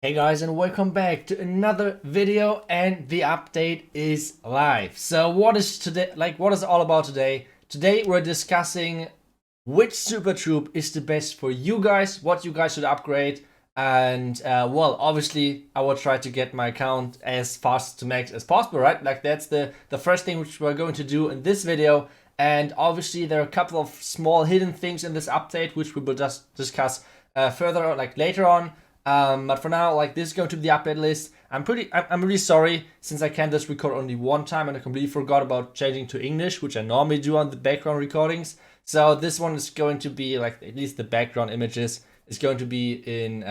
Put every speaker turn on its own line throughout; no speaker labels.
Hey guys, and welcome back to another video, and the update is live. So what is today, what is it all about today? Today we're discussing which super troop is the best for you guys, what you guys should upgrade, and well, obviously I will try to get my account as fast to max as possible, right? Like that's the first thing which we're going to do in this video. And obviously there are a couple of small hidden things in this update which we will just discuss further, like later on. But for now, like, this is going to be the update list. I'm really sorry since I can just record only one time and I completely forgot about changing to English, which I normally do on the background recordings. So this one is going to be like, at least the background images is going to be in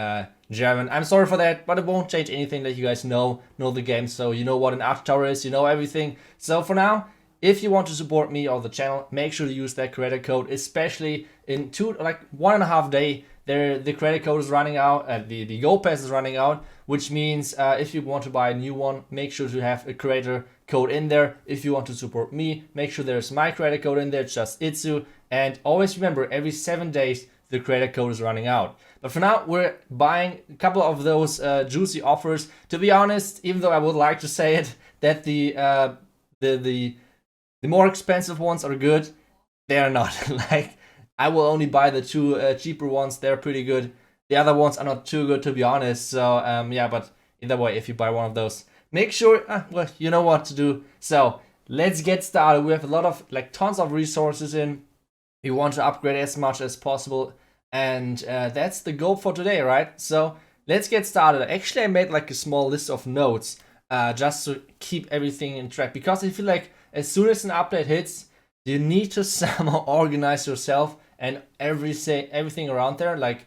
German. I'm sorry for that, but it won't change anything that you guys know the game. So you know what an iTzu tower is, you know everything. So for now, if you want to support me or the channel, make sure to use that credit code, especially in 1.5 days. The credit code is running out, the Go Pass is running out, which means if you want to buy a new one, make sure to have a creator code in there. If you want to support me, make sure there's my credit code in there, it's just iTzu. And always remember, every 7 days, the credit code is running out. But for now, we're buying a couple of those juicy offers. To be honest, even though I would like to say it, that the more expensive ones are good, they are not. Like, I will only buy the two cheaper ones. They're pretty good. The other ones are not too good, to be honest. So yeah, but either way, if you buy one of those, make sure, well, you know what to do. So let's get started. We have a lot of, tons of resources in. We want to upgrade as much as possible. And that's the goal for today, right? So let's get started. Actually, I made like a small list of notes just to keep everything in track. Because I feel like as soon as an update hits, you need to somehow organize yourself and everything around there, like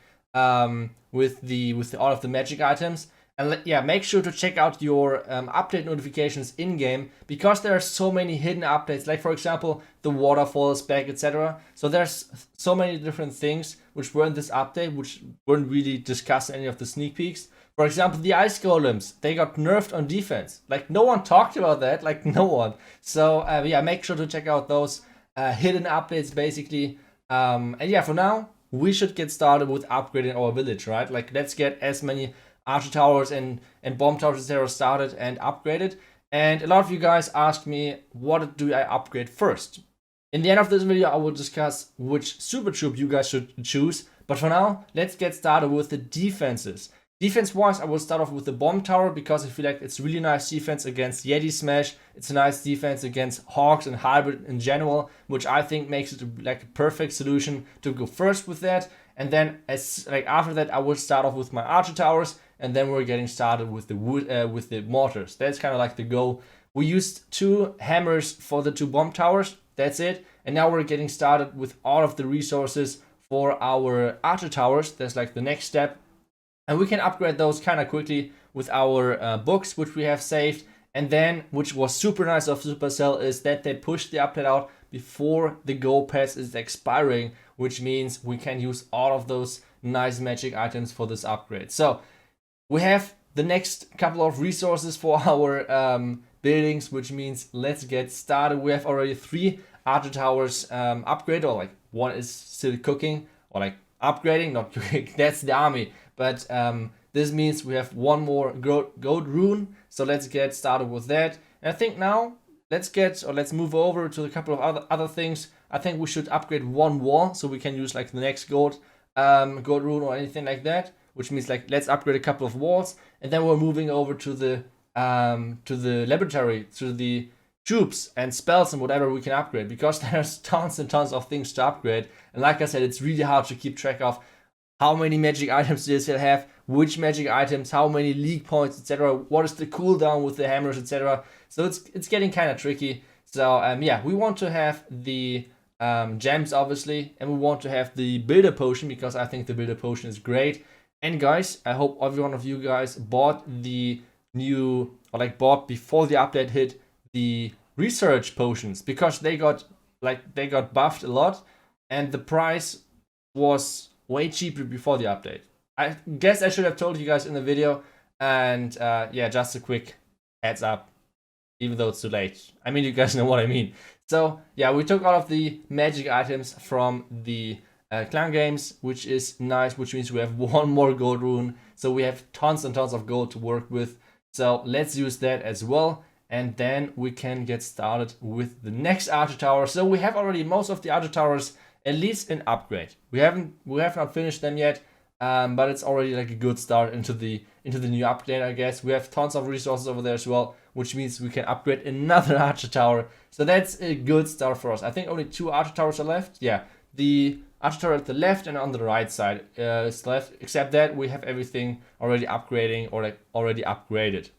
with all of the magic items. And yeah, make sure to check out your update notifications in game, because there are so many hidden updates. Like for example, the waterfall is back, etc. So there's so many different things which were in this update, which weren't really discussed in any of the sneak peeks. For example, the ice golems, they got nerfed on defense. Like, no one talked about that, like no one. So yeah, make sure to check out those hidden updates basically. And yeah, for now, we should get started with upgrading our village, right? Like, let's get as many archer towers and bomb towers etc. started and upgraded. And a lot of you guys asked me, what do I upgrade first? In the end of this video, I will discuss which super troop you guys should choose. But for now, let's get started with the defenses. Defense-wise, I will start off with the bomb tower, because I feel like it's really nice defense against Yeti Smash. It's a nice defense against Hawks and Hybrid in general, which I think makes it like a perfect solution to go first with that. And then after that, I will start off with my archer towers, and then we're getting started with the with the mortars. That's kind of like the goal. We used 2 hammers for the 2 bomb towers. That's it. And now we're getting started with all of the resources for our archer towers. That's like the next step. And we can upgrade those kind of quickly with our books, which we have saved. And then, which was super nice of Supercell, is that they pushed the update out before the Go Pass is expiring, which means we can use all of those nice magic items for this upgrade. So we have the next couple of resources for our buildings, which means let's get started. We have already 3 archer towers upgraded, or like 1 is still cooking, or like upgrading, not cooking. That's the army. But this means we have 1 more gold rune, so let's get started with that. And I think now let's move over to a couple of other things. I think we should upgrade 1 wall, so we can use like the next gold rune or anything like that. Which means, like, let's upgrade a couple of walls, and then we're moving over to the laboratory, to the troops and spells and whatever we can upgrade, because there's tons and tons of things to upgrade. And like I said, it's really hard to keep track of how many magic items do you still have, which magic items, how many league points, etc. What is the cooldown with the hammers, etc. So it's getting kind of tricky. So yeah, we want to have the gems, obviously, and we want to have the builder potion, because I think the builder potion is great. And guys, I hope every one of you guys bought the new, or like bought before the update hit, the research potions, because they got buffed a lot, and the price was way cheaper before the update. I guess I should have told you guys in the video. And yeah, just a quick heads up, even though it's too late. I mean, you guys know what I mean. So yeah, we took all of the magic items from the clan games, which is nice, which means we have one more gold rune. So we have tons and tons of gold to work with. So let's use that as well. And then we can get started with the next archer tower. So we have already most of the archer towers, at least in upgrade. We have not finished them yet, but it's already like a good start into the new update, I guess. We have tons of resources over there as well, which means we can upgrade another archer tower. So that's a good start for us. I think only 2 archer towers are left. Yeah, the archer tower at the left and on the right side is left. Except that we have everything already upgrading or like already upgraded,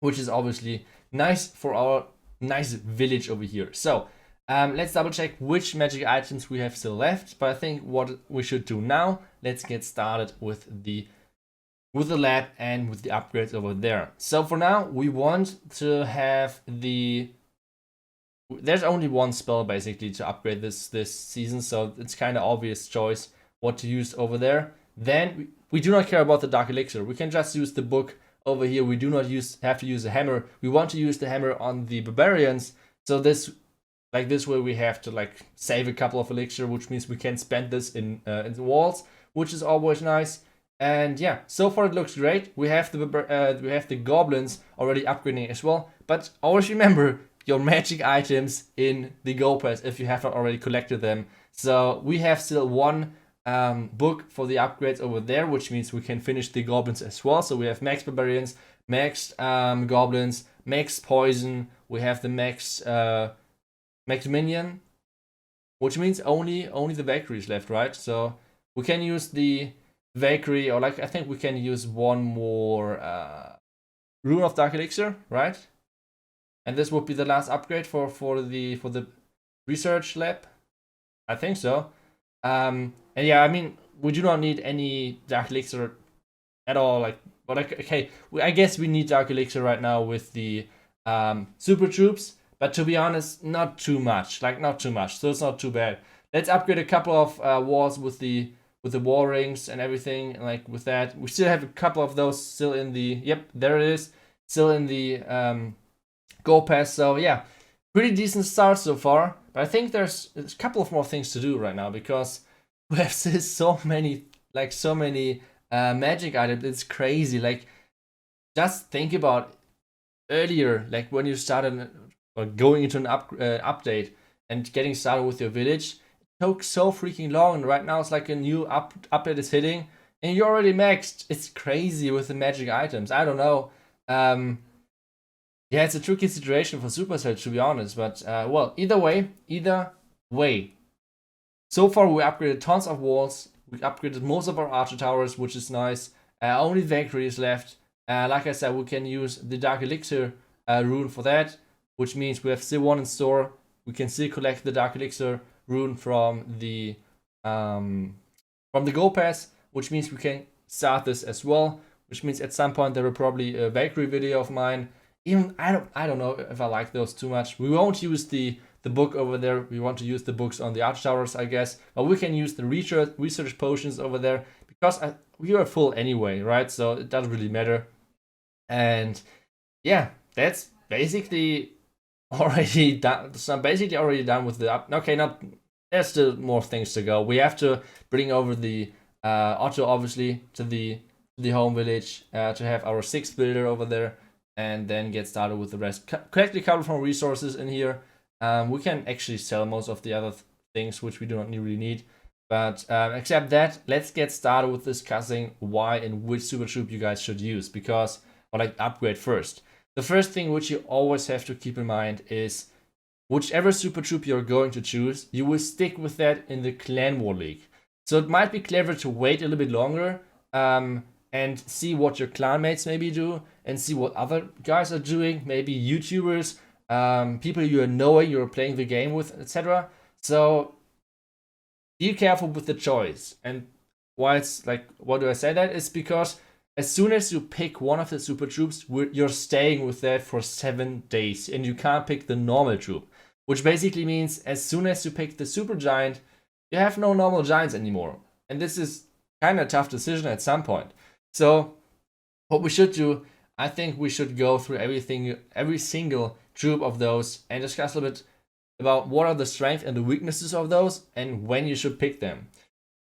which is obviously nice for our nice village over here. So let's double check which magic items we have still left. But I think what we should do now, let's get started with the lab and with the upgrades over there. So for now, we want to have there's only one spell basically to upgrade this season, so it's kind of obvious choice what to use over there. Then we do not care about the Dark Elixir. We can just use the book over here. We do not have to use a hammer. We want to use the hammer on the barbarians. So this way we have to like save a couple of elixir, which means we can spend this in the walls, which is always nice. And yeah, so far it looks great. We have the goblins already upgrading as well. But always remember your magic items in the Go Pass if you have not already collected them. So we have still one book for the upgrades over there, which means we can finish the goblins as well. So we have max barbarians, max goblins, max poison. We have the max minion, which means only the Valkyrie is left, right? So we can use the Valkyrie, or like I think we can use one more Rune of Dark Elixir, right? And this would be the last upgrade for the research lab. I think so. And yeah, I mean, we do not need any Dark Elixir at all. Like, but okay, I guess we need Dark Elixir right now with the super troops. But to be honest, not too much. Like, not too much. So it's not too bad. Let's upgrade a couple of walls with the wall rings and everything. And like with that, we still have a couple of those still in the. Yep, there it is. Still in the Go Pass. So yeah, pretty decent start so far. But I think there's a couple of more things to do right now because we have still so many magic items. It's crazy. Like, just think about earlier, like when you started or going into an update and getting started with your village. It took so freaking long, and right now it's like a new update is hitting, and you're already maxed. It's crazy with the magic items. I don't know. Yeah, it's a tricky situation for Supercell, to be honest. But well, either way. So far, we upgraded tons of walls. We upgraded most of our archer towers, which is nice. Only Valkyrie is left. Like I said, we can use the Dark Elixir rune for that, which means we have still one in store. We can still collect the Dark Elixir rune from the Go Pass, which means we can start this as well. Which means at some point there will probably a Valkyrie video of mine. Even I don't know if I like those too much. We won't use the book over there. We want to use the books on the arch towers, I guess. But we can use the research potions over there because we are full anyway, right? So it doesn't really matter. And yeah, that's basically already done. So I'm basically already done with the okay, not there's still more things to go. We have to bring over the Otto obviously to the home village to have our 6th builder over there, and then get started with the rest. Collect a couple from resources in here. We can actually sell most of the other things which we do not really need. But except that, let's get started with discussing why and which super troop you guys should use, because or like upgrade first. The first thing which you always have to keep in mind is whichever super troop you're going to choose, you will stick with that in the Clan War League. So it might be clever to wait a little bit longer and see what your clanmates maybe do and see what other guys are doing, maybe YouTubers, people you know you're playing the game with, etc. So be careful with the choice. And why it's like, why do I say that? It's because as soon as you pick one of the super troops, you're staying with that for 7 days, and you can't pick the normal troop, which basically means as soon as you pick the super giant, you have no normal giants anymore. And this is kind of a tough decision at some point. So what we should do, I think we should go through every single troop of those and discuss a little bit about what are the strengths and the weaknesses of those and when you should pick them.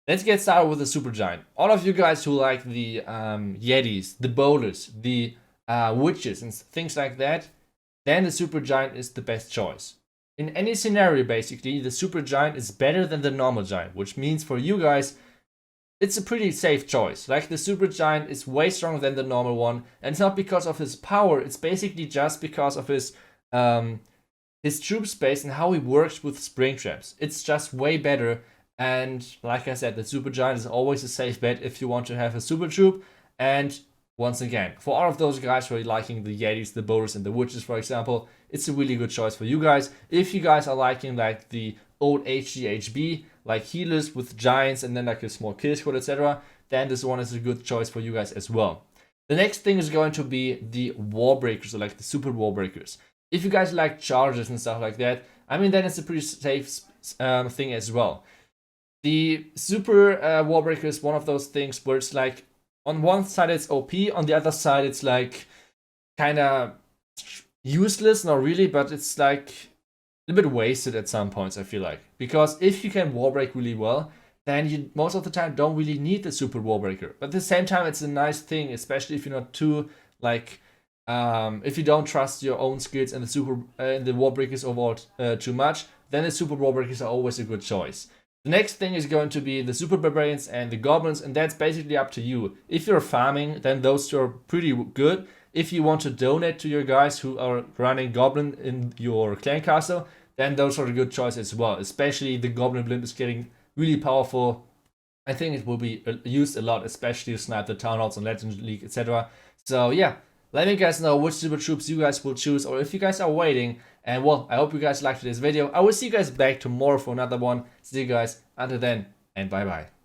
Let's get started with the super giant. All of you guys who like the Yetis, the bowlers, the witches and things like that, then the super giant is the best choice. In any scenario, basically, the super giant is better than the normal giant, which means for you guys, it's a pretty safe choice. Like, the super giant is way stronger than the normal one, and it's not because of his power, it's basically just because of his troop space and how he works with spring traps. It's just way better, and like I said, the super giant is always a safe bet if you want to have a super troop. And once again, for all of those guys who are liking the Yetis, the bowlers, and the witches, for example, it's a really good choice for you guys. If you guys are liking like the old HGHB, like healers with giants and then like a small kill squad, etc., then this one is a good choice for you guys as well. The next thing is going to be the wall breakers, or like the super wall breakers. If you guys like charges and stuff like that, I mean, then it's a pretty safe thing as well. The super wall breaker is one of those things where it's like, on one side it's OP, on the other side it's like kind of useless, not really, but it's like a bit wasted at some points, I feel like. Because if you can wall break really well, then you most of the time don't really need the super wall breaker. But at the same time, it's a nice thing, especially if you're not too like if you don't trust your own skills and the super the wall breakers overall too much, then the super wall breakers are always a good choice. The next thing is going to be the super barbarians and the goblins, and that's basically up to you. If you're farming, then those two are pretty good. If you want to donate to your guys who are running goblin in your clan castle, then those are a good choice as well. Especially the goblin blimp is getting really powerful. I think it will be used a lot, especially to snipe the town halls on Legend League, etc. So yeah, let me guys know which super troops you guys will choose, or if you guys are waiting. And well, I hope you guys liked this video. I will see you guys back tomorrow for another one. See you guys until then, and bye bye.